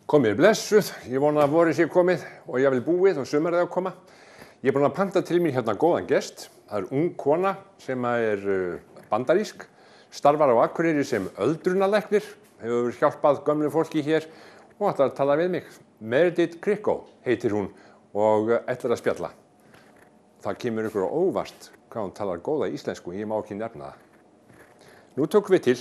Komið blessuð, ég vona að vorið sé komið og ég vil búið og sumarið að koma. Ég búin að panta til mér hérna góðan gest. Það ung kona sem bandarísk, starfar á Akureyri sem öldrunarlæknir, hefur hjálpað gömlu fólki hér og ætlar að tala við mig. Meredith Krikko heitir hún og ætlar að spjalla. Það kemur ykkur á óvart hvað hún talar góða íslensku, ég má ekki nefna það. Nú tökum við til.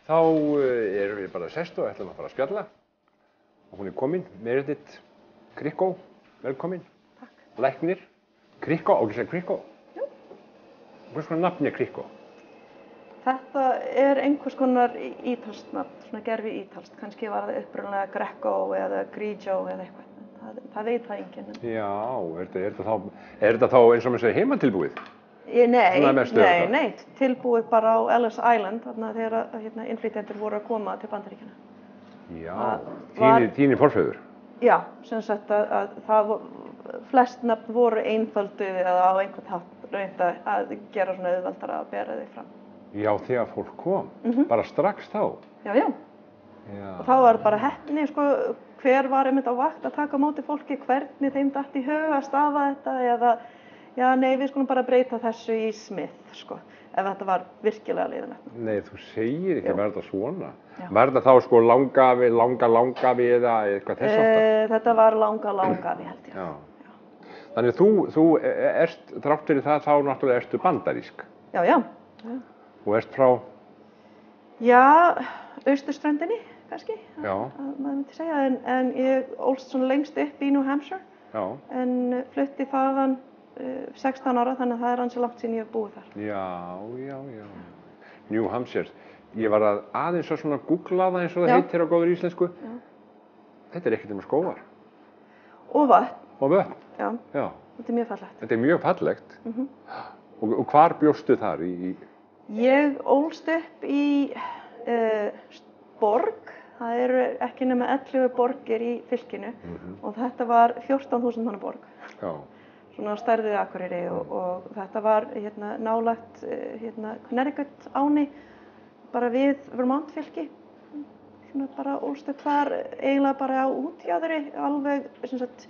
Þá erum við bara sest og ætlum að fara að spjalla. Og hún er komin, Meredith Krikko, velkomin. Takk. Læknir, Krikko, á ekki að segja Krikko? Jú. Hvers konar nafn er Krikko? Þetta er einhvers konar ítalskt nafn, svona gerfi ítalskt. Kannski var það upprunalega Greco eða Grigio eða eitthvað. Það veit það enginn. Já, er þetta þá eins og maður segir heimatilbúið? Nei, tilbúið bara á Ellis Island, þarna þegar innflytjendur voru að koma til Bandaríkjanna. Já, þínir forfeður? Já, sem sagt að flest nöfn voru einfölduð eða á einhvern hátt reynt að gera svona auðveldara að bera þau fram. Já, þegar fólk kom, bara strax þá? Já. Og þá var bara heppni, hver var einmitt á vakt að taka á móti fólki, hvernig þeim datt í hug að stafa þetta eða já, nei, við skulum bara breyta þessu í Smith, ef þetta var virkilega leiðinlegt. Nei, þú segir ekki að verða svona. Já. Var þetta þá langafi, langafi eða eitthvað þess aftar? Þetta var langafi, held ég. Já. Þannig þú ert, þrátt fyrir það, þá náttúrulega ertu bandarísk. Já. Og ert frá? Já, austurströndinni, kannski. Já. Maður myndi segja, en ég ólst svona lengst upp í New Hampshire. Já. En flutti þaðan 16 ára, þannig að það er ansi langt síðan ég hef búið þar. Já. New Hampshire. Ég var aðeins að svona googla það eins og það heitir á góður íslensku. Já. Þetta er ekkert nema skógar. Og vötn. Já. Þetta er mjög fallegt. Þetta er mjög fallegt. Og hvar bjóstu þar? Ég ólst upp í borg. Það eru ekki nema 11 borgir í fylkinu og þetta var 14.000 manna borg. Já. Svona stærðið Akureyri og þetta var nálægt Connecticut ánni, bara við Vermont fylki. Svona bara ólst upp þar eiginlega bara á útjaðri, alveg sem sagt,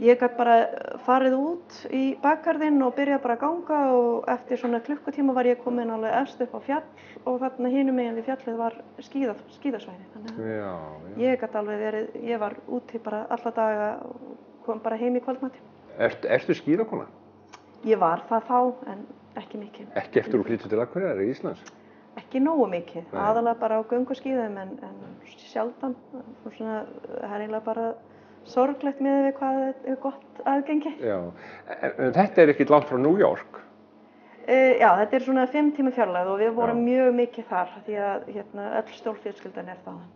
ég gat bara farið út í bakgarðinn og byrjað bara að ganga og eftir svona klukkutíma var ég komin alveg efst upp á fjall og þarna hinum megin við fjallið var skíðasvæði. Þannig að ég gat alveg verið, ég var úti bara alla daga og kom bara heim í kvöldmati. Ertu skíðakona? Ég var það þá, en ekki mikið. Ekki eftir þú flyttur til Akureyrar í Íslands? Ekki nógu mikið, aðalega bara á gönguskíðum en sjaldan. Svona, það er eiginlega bara sorglegt með við hvað er gott aðgengi. Já, en þetta er ekkert langt frá New York? Já, þetta er svona 5 tíma fjarlægð og við vorum mjög mikið þar því að öll stórfjölskyldan er þaðan.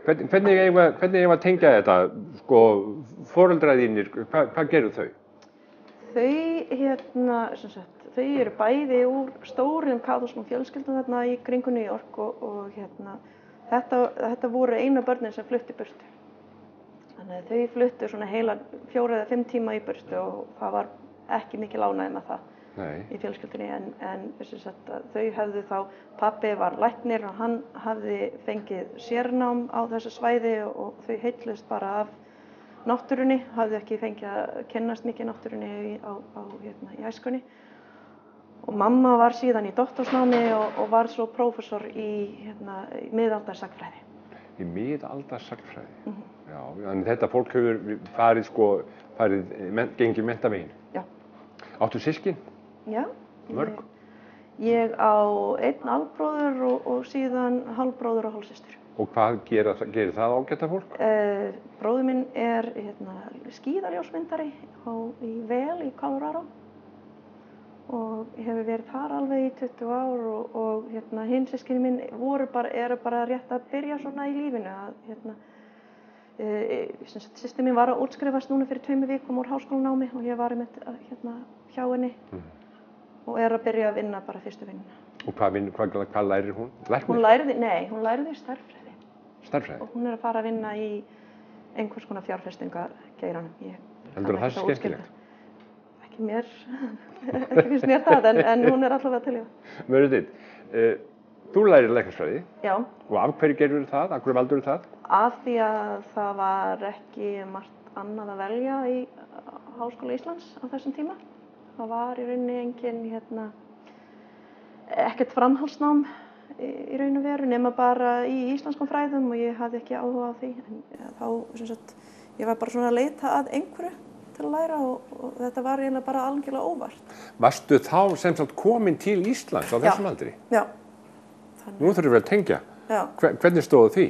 Hvernig eigum að tengja þetta, foreldrar þínir, hvað gerðu þau? Þau eru bæði úr stórum kaþólskum fjölskyldum þarna í kringu New York og þetta voru einu börnin sem fluttu í burtu. Þannig að þau fluttu svona heila 4 eða 5 tíma í burtu og það var ekki mikil ánægja með það. Nei. Í fjölskyldunni en þau hefðu þá, pabbi var læknir og hann hafði fengið sérnám á þessu svæði og þau heillust bara af náttúrunni, hafði ekki fengið að kynnast mikið náttúrunni í æskunni. Og mamma var síðan í doktorsnámi og var svo prófessor í miðaldasagnfræði. Í miðaldasagnfræði? Já, en þetta fólk hefur gengið menntaveginn? Já. Áttu systkin? Já. Mörg? Ég á einn albróður og síðan hálfbróður og hálfsystur. Og hvað gerir það ágæta fólk? Bróðir minn er skíðaljósmyndari í Vail í Colorado og hefur verið þar alveg í 20 ár og hinn systkini mín eru bara rétt að byrja svona í lífinu að Systir mín var að útskrifast núna fyrir 2 vikum úr háskólanámi og ég var einmitt hjá henni og að byrja að vinna bara fyrstu vinnuna. Og hvað lærir hún? Hún lærði stærðfræði. Stærðfræði? Og hún að fara að vinna í einhvers konar fjárfestingageiranum. Heldur það sé skemmtilegt? Ekki mér, ekki finnst mér það, en hún allavega til í það. Mörður, þú lærir læknisfræði. Já. Og af hverju gerður það? Af hverju valdur það? Af því að það var ekki margt annað að velja í Háskóla Íslands á þessum tíma. Það var í rauninni ekkert framhaldsnám í raun og veru nema bara í íslenskum fræðum og ég hafði ekki áhuga á því. En þá, ég var bara svona að leita að einhverju til að læra og þetta var eiginlega bara algjörlega óvart. Varstu þá sem sagt komin til Íslands á þessum aldri? Já. Nú þurfum við að tengja. Já. Hvernig stóðu því?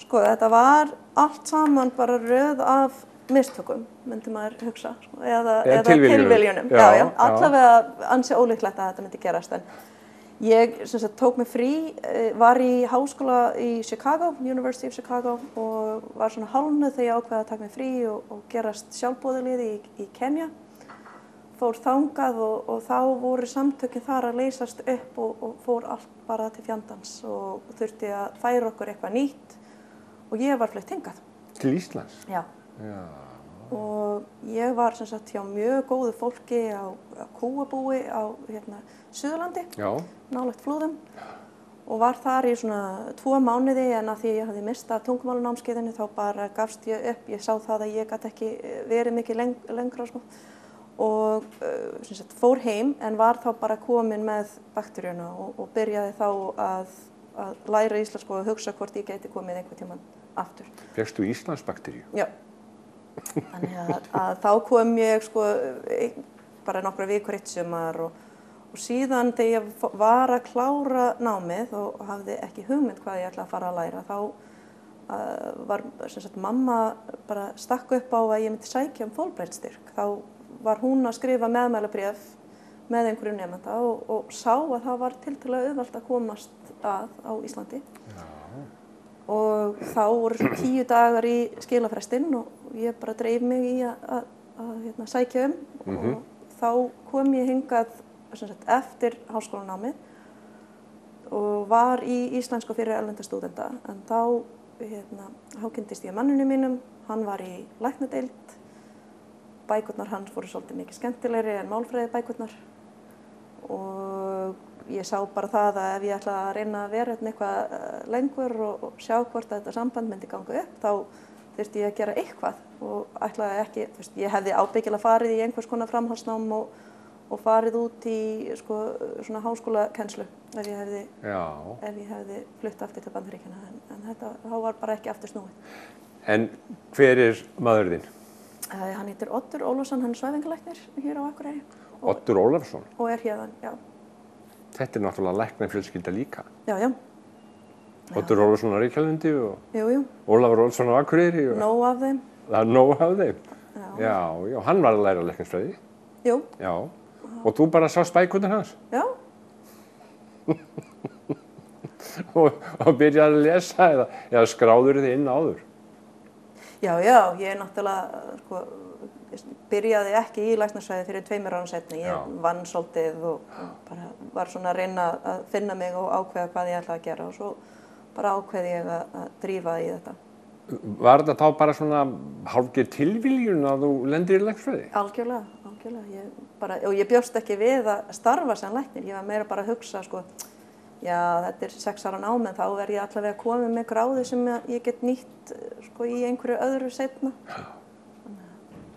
Sko, þetta var allt saman bara röð af mistökum, myndi maður hugsa, eða tilviljunum. Já. Allavega ansi ólíklegt að þetta myndi gerast, en ég tók mig frí, var í háskóla í Chicago, University of Chicago, og var svona hálfnuð þegar ég ákveði að taka mig frí og gerast sjálfboðaliði í Kenya. Fór þangað og þá voru samtökin þar að leysast upp og fór allt bara til fjandans og þurfti að færa okkur eitthvað nýtt og ég var flutt hingað. Til Íslands? Já. Og ég var hjá mjög góðu fólki á kúabúi á Suðurlandi, nálægt Flúðum, og var þar í svona 2 mánuði, en að því ég hafði mistað tungumálanámskeiðinu þá bara gafst ég upp. Ég sá það að ég gat ekki verið mikið lengra og fór heim, en var þá bara komin með bakteríuna og byrjaði þá að læra íslensku og hugsa hvort ég gæti komið einhvern tímann aftur. Fékkstu Íslandsbakteríu? Já. Þannig að þá kom ég bara nokkra vikur eitt sumar og síðan þegar ég var að klára námið og hafði ekki hugmynd hvað ég ætlaði að fara að læra, þá var mamma bara stakk upp á að ég myndi sækja fólksbreytstyrk. Þá var hún að skrifa meðmælabréf með einhverjum nemanda og sá að það var tiltölulega auðvelt að komast á Íslandi. Já. Og þá voru 10 dagar í skilafrestinn og ég bara dreif mig í að sækja og þá kom ég hingað eftir háskólanámið og var í íslensku fyrir erlenda stúdenta, en þá kynntist ég manninu mínum, hann var í læknadeild, bækurnar hans voru svolítið mikið skemmtilegri en málfræðibækurnar og ég sá bara það að ef ég ætlaði að reyna að vera eitthvað lengur og sjá hvort að þetta samband myndi ganga upp, þá þurfti ég að gera eitthvað og ætlaði ekki, ég hefði ábyggilega farið í einhvers konar framhaldsnám og farið út í svona háskólakennslu ef ég hefði flutt aftur til Bandaríkjanna, en þá var bara ekki aftur snúið. En hver maður þinn? Hann heitir Oddur Ólafsson, hann svæfingalæknir hér á Akureyri. Oddur Ólafsson? Og hérðan, já. Þetta náttúrulega læknafjölskylda líka. Já. Oddur Ólafsson á Reykjalundi og Ólafur Ólafsson á Akureyri. Nóg af þeim. Það er nóg af þeim? Já, hann var að læra læknisfræði? Jú. Já, og þú bara sást bækurnar hans? Já. og byrjaði að lesa eða skráður þið inn áður? Já, ég náttúrulega byrjaði ekki í læknisfræði fyrir 2 árum seinna. Ég vann svolítið og bara var svona að reyna að finna mig og ákveða hvað ég ætlaði að gera og svo bara ákveði ég að drífa í þetta. Var þetta þá bara svona hálfgerð tilviljun að þú lendir í læknisfræði? Algjörlega. Og ég bjóst ekki við að starfa sem læknir. Ég var meira bara að hugsa, já, þetta 6 ára nám, en þá verð ég allavega komið með gráðu sem ég get nýtt í einhverju öðru seinna.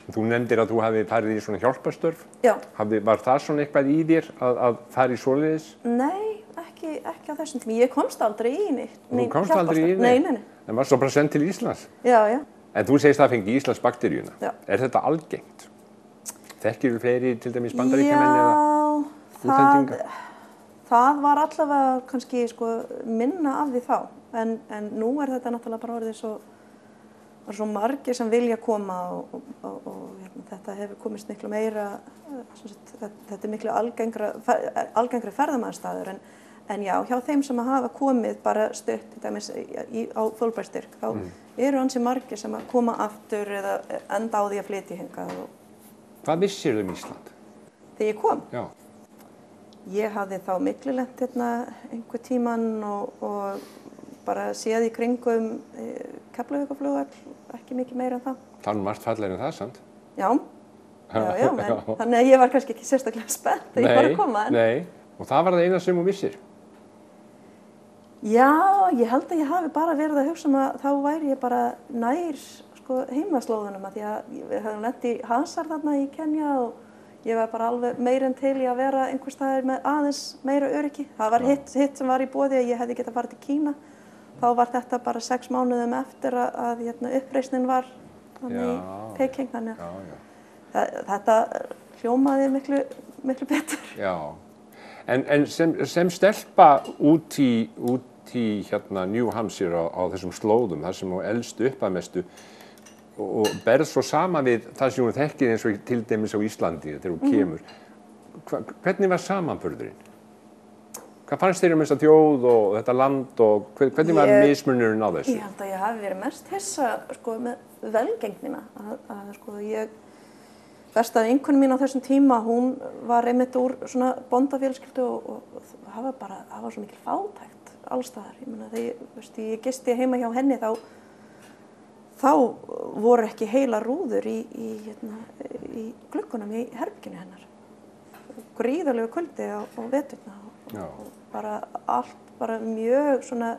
Þú nefndir að þú hafi farið í svona hjálparstörf. Já. Var það svona eitthvað í þér að fara í svoleiðis? Nei, ekki á þessum tíma. Ég komst aldrei í neitt hjálparstörf. Þú komst aldrei í neitt? Nei. En varst þú bara send til Íslands? Já. En þú segist það fengi Íslandsbakteríuna. Já. Er þetta algengt? Þekkirðu fleiri til dæmis Bandaríkjamenn eða útlendinga? Það var allavega kannski minna af því þá, en nú er þetta náttúrulega bara orðið svo margir sem vilja koma og þetta hefur komist miklu meira, þetta er miklu algengri ferðamannstaður, En já, hjá þeim sem hafa komið bara stutt, til dæmis á fullbærstyrk, þá eru ansi margir sem að koma aftur eða enda á því að flytja hingað. Hvað vissirðu Ísland? Þegar ég kom? Já. Ég hafði þá millilent einhver tíman og bara séð í kringum Keflavíkurflugvöll, ekki mikið meira en það. Það margt fallegri en það, samt? Já, þannig að ég var kannski ekki sérstaklega spennt þegar ég var að koma. Nei, og það var það eina sem þú vissir? Já, ég held að ég hafi bara verið að hugsa að þá væri ég bara nær heimaslóðunum, af því að við höfum lent í hasar þarna í Kenja og ég var bara alveg meira en til í að vera einhvers staðar með aðeins meira öryggi. Það var hitt sem var í boði að ég hefði getað farið til Kína. Þá var þetta bara 6 mánuðum eftir að uppreisnin var í Peking, þannig að þetta hljómaði miklu betur. Já, en sem stelpa út í New Hampshire á þessum slóðum, þar sem þú elst upp að mestu og berð svo sama við það sem þú þekkir eins og til dæmis á Íslandi þegar þú kemur. Hvernig var samanburðurinn? Hvað fannst þér þessa þjóð og þetta land og hvernig var mismunurinn á þessu? Ég held að ég hafi verið mest hissa með velgengnina. Besta vinkona mín á þessum tíma, hún var einmitt úr svona bóndafjölskyldu og það var svo mikil fátækt alls staðar. Ég meina þegar ég gisti heima hjá henni þá voru ekki heila rúður í gluggunum í herberginu hennar. Gríðarlegu kuldi á veturna og bara allt bara mjög svona,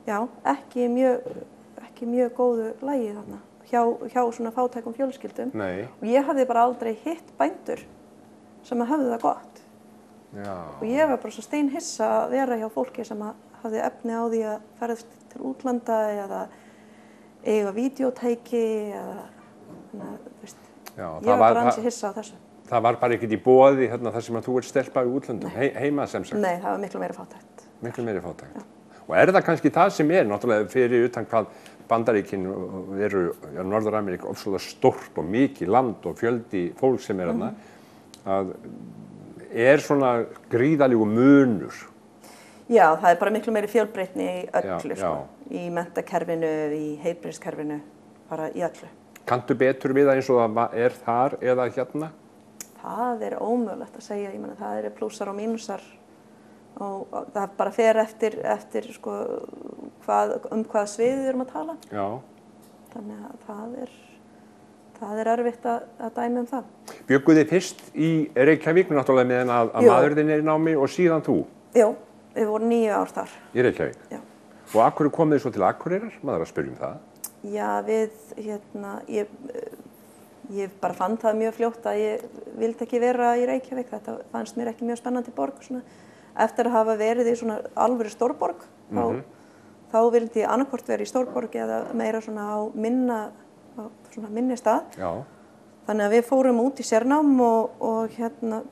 ekki mjög góðu lagi þarna hjá svona fátækum fjölskyldum. Nei. Og ég hafði bara aldrei hitt bændur sem höfðu það gott. Já. Og ég var bara svo steinhissa að vera hjá fólki sem hafði efni á því að ferðast til útlanda eða eiga vídeótæki eða ég var bara ansi hissa á þessu. Það var bara ekkert í boði þar sem að þú ert stelpa í útlöndum, heima sem sagt? Nei, það var miklu meira fátækt. Miklu meira fátækt. Og það kannski það sem náttúrulega fyrir utan hvað Bandaríkin eru, Norður-Ameríka, ofslega stórt og mikið land og fjöldi fólk sem þarna, að svona gríðarlegur munur. Já, það bara miklu meiri fjölbreytni í öllu, í menntakerfinu, í heilbrigðiskerfinu, bara í öllu. Kanntu betur við það eins og það þar eða hérna? Það ómögulegt að segja, ég meina það plúsar og mínusar og það bara fer eftir hvað svið við erum að tala. Já. Þannig að það erfitt að dæmi það. Bjugguð þið fyrst í Reykjavík náttúrulega meðan að maður þinn í námi og síðan þú? Jú, við vorum 9 ár þar. Í Reykjavík? Já. Og af hverju komið þið svo til Akureyrar? Maður að spyrja það. Já, ég bara fann það mjög fljótt að ég vildi ekki vera í Reykjavík. Þetta fannst mér ekki mjög spennandi borg. Eftir að hafa verið í svona alvöru stórborg, þá vildi ég annarkvort vera í stórborg eða meira á minni stað. Já. Þannig að við fórum út í sérnám og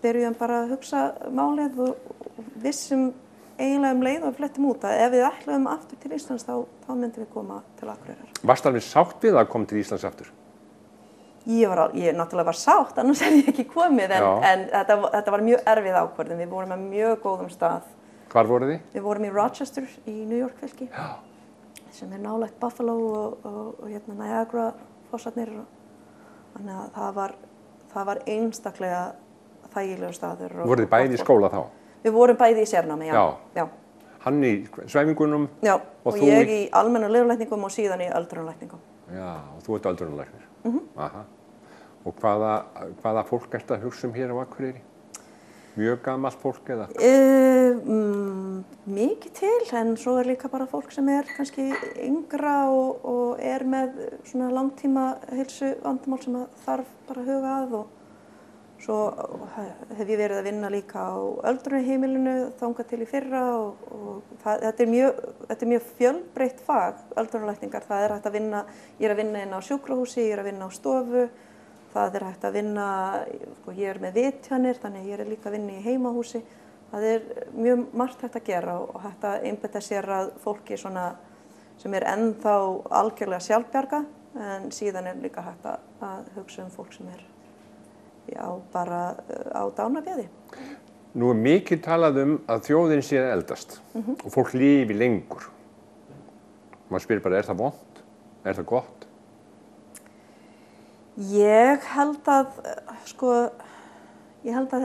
byrjuðum bara að hugsa málið og vissum eiginlega leið og flettum út að ef við ætluðum aftur til Íslands þá myndum við koma til Akureyrar. Varstu alveg sátt við að koma til Íslands aftur? Ég náttúrulega var sátt, annars hefði ég ekki komið, en þetta var mjög erfið ákvörðun. Við vorum með mjög góðum stað. Hvar voruð þið? Við vorum í Rochester í New York fylki, sem nálægt Buffalo og Niagara fossarnir. Þannig að það var einstaklega þægilegur staður. Voruð þið bæði í skóla þá? Við vorum bæði í sérnámi, já. Hann í svæfingunum? Já, og ég í almennu lyflækningum og síðan í öldrunarlækningum. Já, og þú ert öldrunarlæknir? Aha. Og hvaða fólk ertu að hugsa hér á Akureyri? Mjög gamalt fólk eða? Mikið til, en svo líka bara fólk sem kannski yngra og með svona langtíma heilsuvandamál sem þarf bara að huga að og svo hef ég verið að vinna líka á öldrunarheimilinu þangað til í fyrra og þetta er mjög fjölbreytt fag, öldrunarlækningar. Það hægt að vinna, ég er að vinna inn á sjúkrahúsi, ég er að vinna á stofu, það hægt að vinna, ég með vitjanir, þannig ég líka að vinna í heimahúsi. Það mjög margt hægt að gera og hægt að einbeita sér að fólki sem ennþá algjörlega sjálfbjarga, en síðan líka hægt að hugsa fólk sem bara á dánarbéði. Nú mikið talað að þjóðin sé að eldast og fólk lifi lengur. Maður spyr bara, það vont? Það gott? Ég held að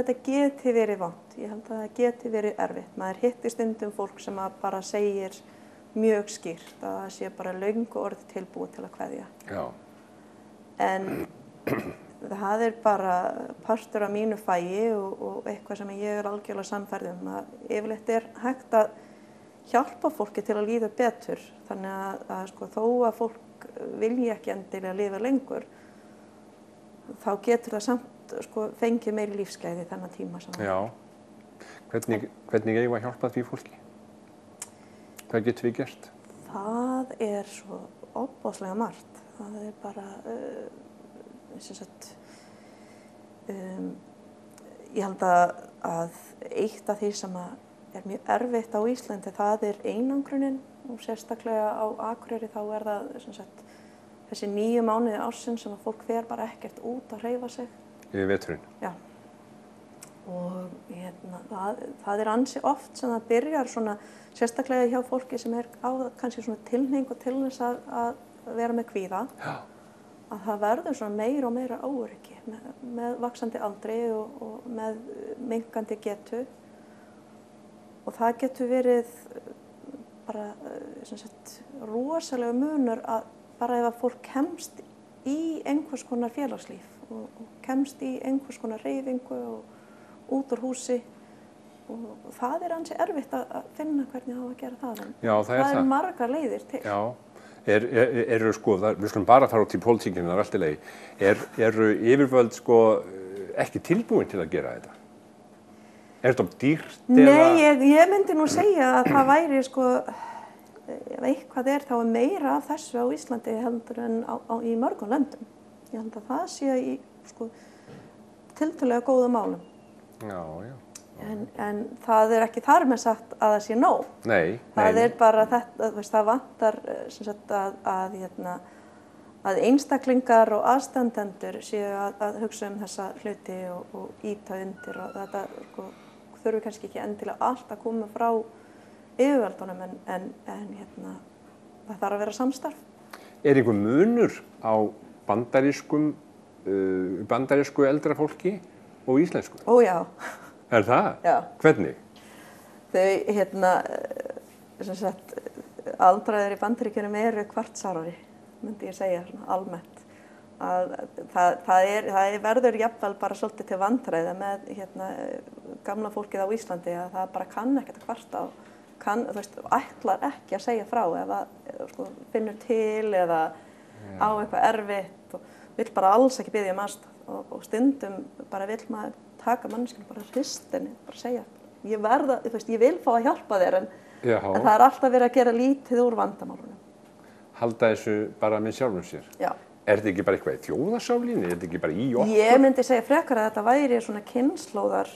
þetta geti verið vont. Ég held að það geti verið erfitt. Maður hittir stundum fólk sem bara segir mjög skýrt að það sé bara löngu orð tilbúið til að kveðja. Já. En það bara partur af mínu fagi og eitthvað sem ég algjörlega sannfærð að yfirleitt hægt að hjálpa fólki til að líða betur. Þannig að þó að fólk vilji ekki endilega lifa lengur, þá getur það samt fengið meiri lífsgæði þennan tíma saman. Já. Hvernig eigum að hjálpa því fólki? Hvað getum við gert? Það svo ofboðslega margt. Það bara ég held að eitt af því sem mjög erfitt á Íslandi, það einangrunin og sérstaklega á Akureyri þá það þessi 9 mánuði ársins sem að fólk fer bara ekkert út að hreyfa sig. Yfir veturinn? Já. Og það ansi oft sem það byrjar svona, sérstaklega hjá fólki sem á kannski svona tilhneigingu til þess að vera með kvíða. Já. Að það verður svona meira og meira óöryggi með vaxandi aldri og með minnkandi getu. Og það getur verið bara rosalega munur að bara ef að fólk kemst í einhvers konar félagslíf og kemst í einhvers konar hreyfingu og út úr húsi. Og það ansi erfitt að finna hvernig á að gera það. Já, það margar leiðir til. Já. Við skulum bara fara út í pólitíkina, það allt í lagi. Eru yfirvöld ekki tilbúin til að gera þetta? Þetta dýrt? Nei, ég myndi nú segja að það væri ef eitthvað þá meira af þessu á Íslandi heldur en í mörgum löndum. Ég held að það sé í tiltölulega góðum málum. Já, já. En það ekki þar með sagt að það sé nóg. Nei. Það bara þetta, það vantar að einstaklingar og aðstandendur séu að hugsa þessa hluti og ýta undir og þetta þurfi kannski ekki endilega allt að koma frá yfirvöldunum en það þarf að vera samstarf. Einhver munur á bandarísku eldra fólki og íslensku? Ó já. Það? Já. Hvernig? Þau, aldraðir í Bandaríkjunum kvartsárari, myndi ég segja almennt. Það verður jafnvel bara svolítið til vandræða með gamla fólkið á Íslandi að það bara kann ekkert að kvarta og ætlar ekki að segja frá ef það finnur til eða á eitthvað erfitt og vill bara alls ekki biðja aðstoð og stundum bara vill maður taka manneskinu bara hristinni, bara segja ég vil fá að hjálpa þér en það alltaf verið að gera lítið úr vandamálunum. Halda þessu bara með sjálfum sér? Já. Þetta ekki bara eitthvað í þjóðarsálinni? Þetta ekki bara í okkur? Ég myndi segja frekar að þetta væri svona kynslóðar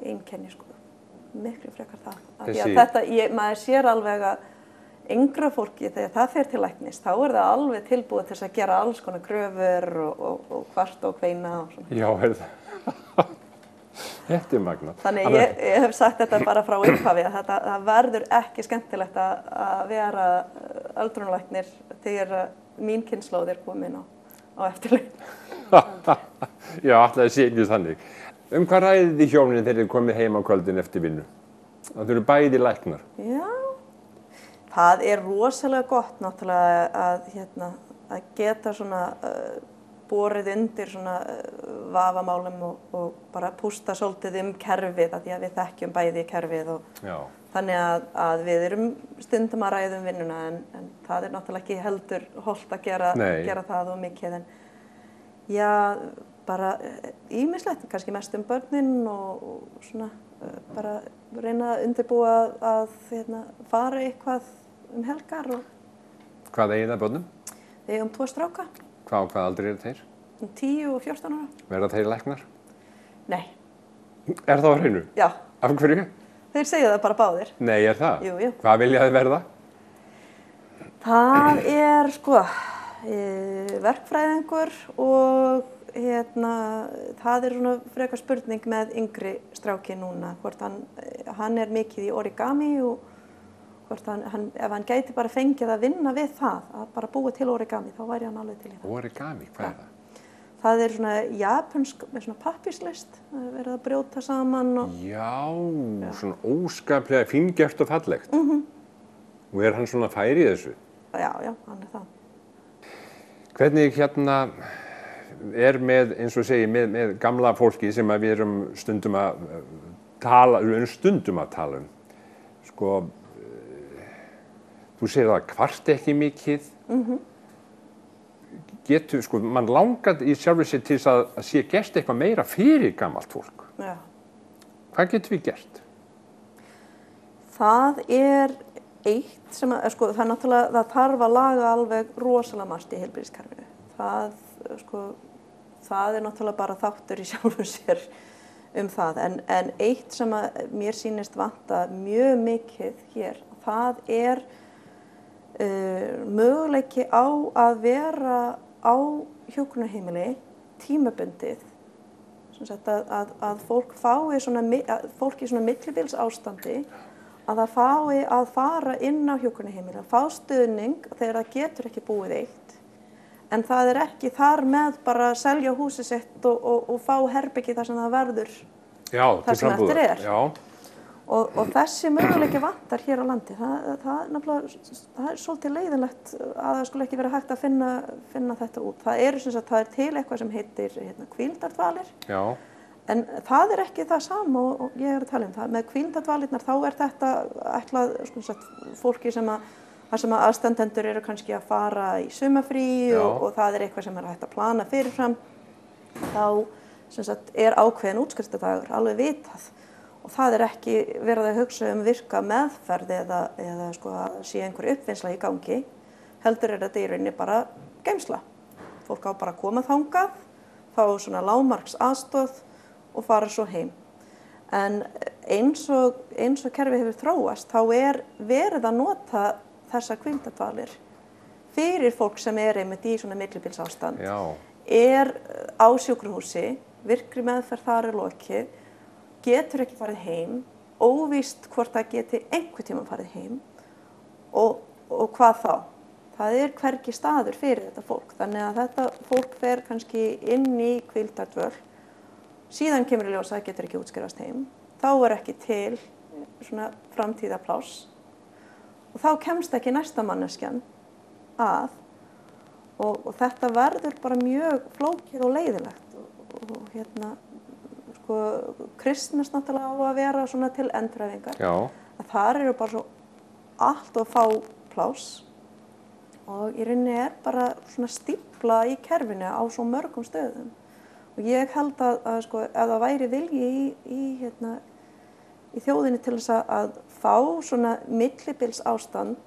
einkenni miklu frekar það. Maður sér alveg að yngra fólki þegar það fer til læknis þá það alveg tilbúið til að gera alls konar kröfur og kvarta og kveina og svona. Já, það? Þetta magnað. Þannig ég hef sagt þetta bara frá upphafi að það verður ekki skemmtilegt að vera öldrunarlæknir þegar mín kynslóð komin á eftirlaun. Já, alltaf sé ekki þannig. Hvað ræðið þið hjónin þegar þið komið heim á kvöldin eftir vinnu? Það eru bæði læknar. Já. Það rosalega gott náttúrulega að geta svona borið undir svona vafamálum og bara pústa svolítið kerfið af því að við þekkjum bæði kerfið og þannig að við erum stundum að ræða vinnuna en það náttúrulega ekki heldur hollt að gera það og mikið en já, bara ýmislegt, kannski mest börnin og svona bara reyna að undirbúa að fara eitthvað helgar og... Hvað eigið það börnum? Við eigum 2 stráka. Hvað aldrei þeir? 10 og 14 ára. Verða þeir læknar? Nei. Það á hreinu? Já. Af hverju? Þeir segja það bara báðir. Nei, það? Jú. Hvað vilja þið verða? Það verkfræðingur og það svona frekar spurning með yngri stráki núna, hvort hann mikið í origami og hvort ef hann gæti bara fengið að vinna við það, að bara búa til origami, þá væri hann alveg til í það. Origami, hvað það? Það svona japansk, með svona pappírslist, verið að brjóta saman og... Já, svona óskaplega fíngert og fallegt. Og hann svona fær í þessu? Já, hann það. Hvernig með, eins og segi, með gamla fólki sem við erum stundum að tala um? Sko, þú segir það kvart ekki mikið. Sko, mann langar í sjálfu sér til þess að sé gert eitthvað meira fyrir gamalt fólk. Já. Hvað getum við gert? Það eitt sem sko, það náttúrulega, það þarf að laga alveg rosalega margt í heilbrigðiskerfinu. Það náttúrulega bara þáttur í sjálfu sér það. En eitt sem mér sýnist vanta mjög mikið hér, það möguleiki á að vera á hjúkrunarheimili tímabundið, að fólk fái fólk í svona millibilsástandi, að það fái að fara inn á hjúkrunarheimili, að fá stuðning þegar það getur ekki búið eitt, en það ekki þar með bara að selja húsið sitt og fá herbyggi þar sem það verður þar sem eftir Já. Og þessi möguleiki vantar hér á landi, það svolítið leiðinlegt að það skuli ekki vera hægt að finna þetta út. Það til eitthvað sem heitir hvíldardvalir, en það ekki það sama og ég að tala um það. Með hvíldardvalirnar þá þetta ætlað fólki sem aðstandendur eru kannski að fara í sumarfrí og það eitthvað sem hægt að plana fyrirfram. Þá ákveðin útskriftardagur alveg vitað. Og það ekki verið að hugsa virka meðferð eða að sé einhver uppvinnsla í gangi, heldur þetta í rauninni bara geymsla. Fólk á bara að koma þangað, fá svona lágmarks aðstoð og fara svo heim. En eins og kerfið hefur þróast, þá verið að nota þessar hvíldardvalir fyrir fólk sem einmitt í svona millibilsástand, á sjúkrahúsi, virkri meðferð þar lokið, getur ekki farið heim, óvíst hvort það geti einhvern tíma farið heim og hvað þá. Það hvergi staður fyrir þetta fólk, þannig að þetta fólk fer kannski inn í hvíldardvöl, síðan kemur í ljós að það getur ekki útskrifast heim, þá ekki til svona framtíðapláss og þá kemst ekki næsta manneskjan að og þetta verður bara mjög flókið og leiðinlegt og kristnast náttúrulega á að vera svona til endurhæfingar. Þar eru bara svo allt og fá pláss og í rauninni bara svona stífla í kerfinu á svo mörgum stöðum. Og ég held að ef það væri vilji í þjóðinni til þess að fá svona millibilsástand,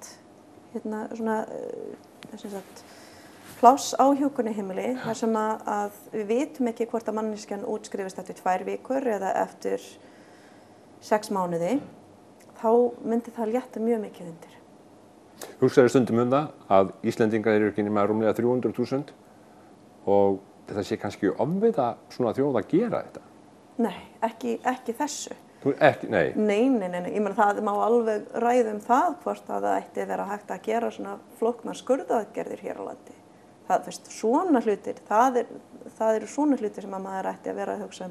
pláss á hjúkrunarheimili, þar sem að við vitum ekki hvort að manneskjan útskrifist eftir 2 vikur eða eftir 6 mánuði, þá myndi það létta mjög mikið undir. Hugsaðu stundum það að Íslendingar eru ekki nema rúmlega 300.000 og þetta sé kannski ofvita svona þjóð að gera þetta? Nei, ekki þessu. Nei. Nei, ég meina það má alveg ræða það hvort að það ætti vera hægt að gera svona flóknar skurðaðgerðir hér á landi. Svona hlutir, það eru svona hlutir sem maður ætti að vera að hugsa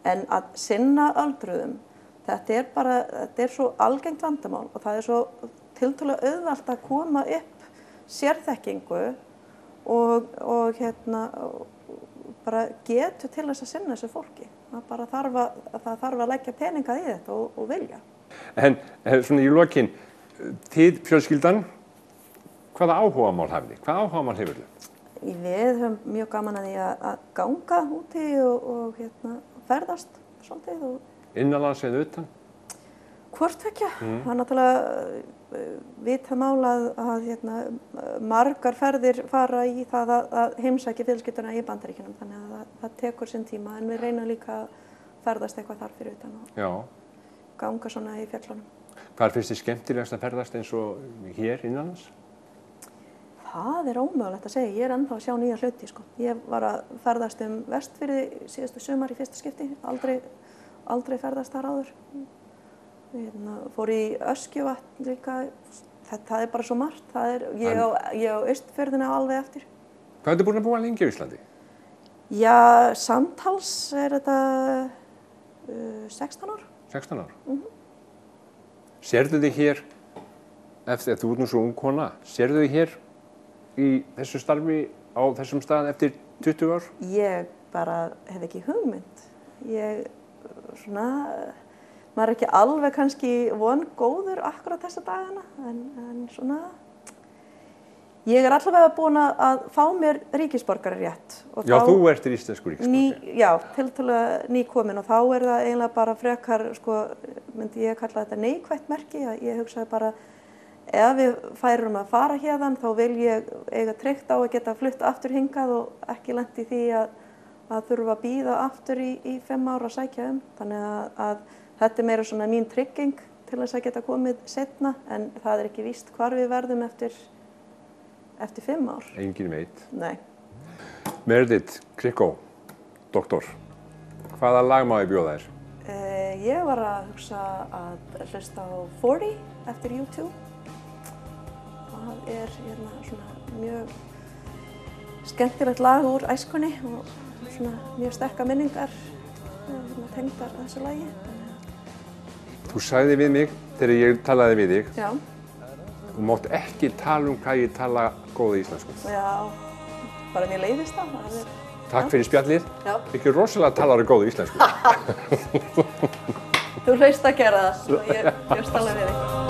en að sinna öldruðum, þetta svo algengt vandamál og það svo tiltölulega auðvelt að koma upp sérþekkingu og bara getu til þess að sinna þessu fólki. Það þarf að leggja peninga í þetta og vilja. En svona í lokin, þið fjölskyldan, hvaða áhugamál hafið þið? Hvaða áhugamál hefur þið? Við höfum mjög gaman að því að ganga úti og ferðast svolítið. Innanlands eða utan? Hvort tveggja. Það náttúrulega vitað mál að margar ferðir fara í það að heimsækja fjölskylduna í Bandaríkjunum, þannig að það tekur sinn tíma, en við reynum líka að ferðast eitthvað þar fyrir utan og ganga svona í fjöllunum. Hvað finnst þið skemmtilegast að ferðast eins og hér innanlands? Það ómögulegt að segja. Ég ennþá að sjá nýja hluti, sko. Ég var að ferðast Vestfirði síðustu sumar í fyrsta skipti. Aldrei ferðast þar áður. Fór í Öskjuvatn líka. Það bara svo margt. Ég á Austfjörðina alveg eftir. Hvað ertu búin að búa lengi á Íslandi? Já, samtals þetta 16 ár. 16 ár? Sérðu þig hér, eftir þú ert nú svo ung kona, sérðu þig hér í þessu starfi á þessum stað eftir 20 ár? Ég bara hef ekki hugmynd. Maður ekki alveg kannski vongóður akkurat þessa dagana, en svona, ég allavega búin að fá mér ríkisborgararétt. Já, þú ert íslenskur ríkisborgari. Já, tiltölulega nýkomin og þá það eiginlega bara frekar, sko, myndi ég kalla þetta neikvætt merki. Ég hugsaði bara, ef við færum að fara hérðan, þá vil ég eiga tryggt á að geta flutt aftur hingað og ekki lent í því að þurfa að bíða aftur í 5 ár að sækja Þannig að þetta meira svona mín trygging til þess að geta komið seinna, en það ekki víst hvar við verðum eftir 5 ár. Engin veit. Nei. Meredith Krikó, doktor. Hvaða lag má ég bjóða þér? Ég var að hugsa að hlusta á 40 eftir U2. Það svona mjög skemmtilegt lag úr æskunni og svona mjög sterkar minningar tengdar þessu lagi. Þú sagði við mig þegar ég talaði við þig. Já. Þú mátt ekki tala hvað ég tala góða íslensku. Já, bara mér leiðist það. Takk fyrir spjallið. Já. Ekki rosalega talaðu góða íslensku. Þú hlaust að gera það og ég bjóst alveg við þig.